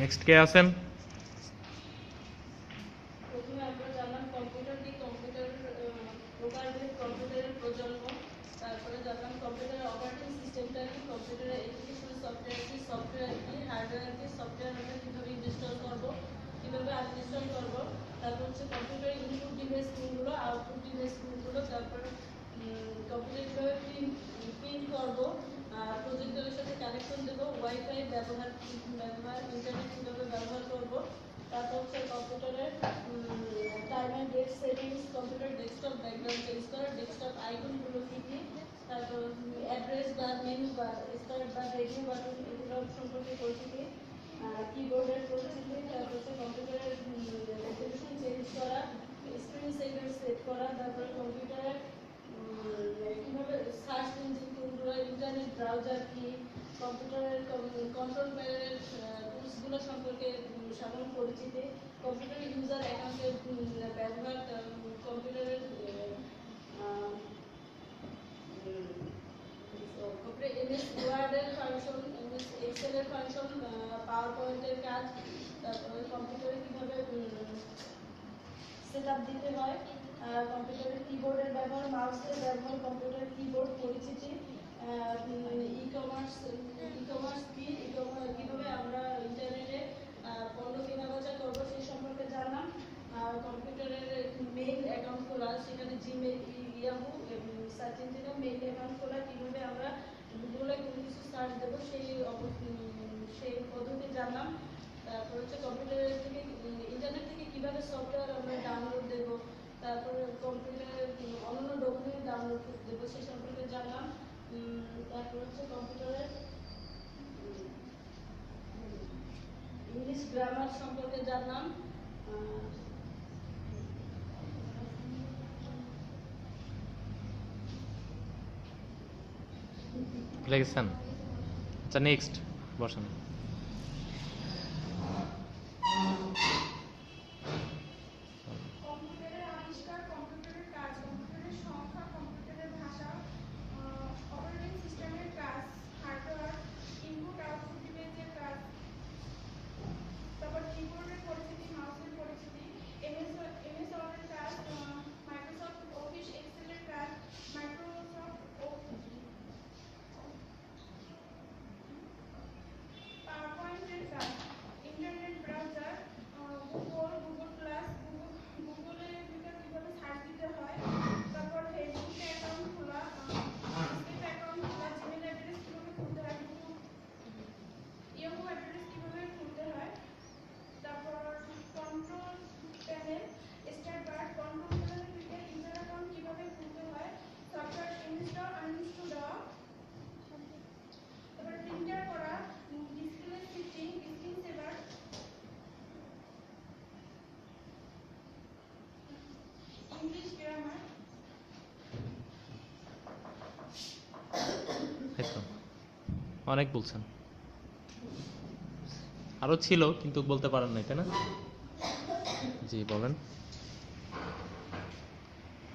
Next কে আছেন? প্রথমে আমরা জানলাম কম্পিউটার কি, কম্পিউটার প্রকারভেদ, কম্পিউটারের প্রজন্ম। তারপরে জানলাম কম্পিউটারের অপারেটিং সিস্টেমটা কি, কম্পিউটারের এডুকেশনাল সফটওয়্যার কি, সফটওয়্যার কি, হার্ডওয়্যার কি, সফটওয়্যার আমরা কীভাবে ইনস্টল করবো, কীভাবে আনইনস্টল করবো। তারপর হচ্ছে কম্পিউটারের ইনপুট ডিভাইস কোনগুলো, আউটপুট ডিভাইস কোনগুলো। তারপর কম্পিউটার কীভাবে প্রিন্ট করবো, প্রজেক্টরের সাথে কানেকশন দেবো, ওয়াইফাই ব্যবহার, ইন্টারনেট কীভাবে ব্যবহার করবো। তারপর হচ্ছে কম্পিউটারের time and date settings, computer desktop background change করা, ডেস্কটপ আইকনগুলো কী কী, তারপর address bar, menu bar, start bar, radio button, এগুলো সম্পর্কে পরিচিতি, কিবোর্ডের পরিচিতি। তারপর হচ্ছে কম্পিউটারের রেজলিউশন চেঞ্জ করা, স্ক্রিন সেভার সেট করা। তারপরে কম্পিউটারের কীভাবে সার্চ ইঞ্জিন কোনগুলো, ইন্টারনেট ব্রাউজার কি, কম্পিউটারের কন্ট্রোল প্যানেলের টুলসগুলো সম্পর্কে সাধারণ পরিচিতি, কম্পিউটার ইউজার অ্যাকাউন্টের ব্যবহার, কম্পিউটারের এমএস ওয়ার্ডের ফাংশন, এমএস এক্সেলের ফাংশন, পাওয়ার পয়েন্টের কাজ। তারপরে কম্পিউটারে কীভাবে সেট আপ দিতে হয়, কম্পিউটারের কিবোর্ডের ব্যবহার, মাউসের ব্যবহার, কম্পিউটার কিবোর্ড পরিচিতি, ই কমার্স কি, কীভাবে আমরা ইন্টারনেটে পণ্য কেনাবেচা করবো সেই সম্পর্কে জানলাম। কম্পিউটারের মেইল অ্যাকাউন্ট খোলা, সেখানে জিমেল, ইয়াহু, সার্চ ইঞ্জিনে মেইল অ্যাকাউন্ট খোলা, কীভাবে আমরা গুগলে কোনো কিছু সার্চ দেবো সেই পদ্ধতি জানলাম। তারপর হচ্ছে কম্পিউটারের থেকে ইন্টারনেট থেকে কীভাবে সফটওয়্যার আমরা ডাউনলোড দেবো, তারপরে কম্পিউটারের অন্যান্য ডকুমেন্ট ডাউনলোড দেবো সেই সম্পর্কে জানলাম। তারপর হচ্ছে কম্পিউটারের ইংলিশ গ্রামার সম্পর্কে জানলাম। ভুলে গেছেন? আচ্ছা নেক্সট বসেন। অনেক বলছেন, আরো ছিল কিন্তু বলতে পারেন না, তাই না? জি বলেন।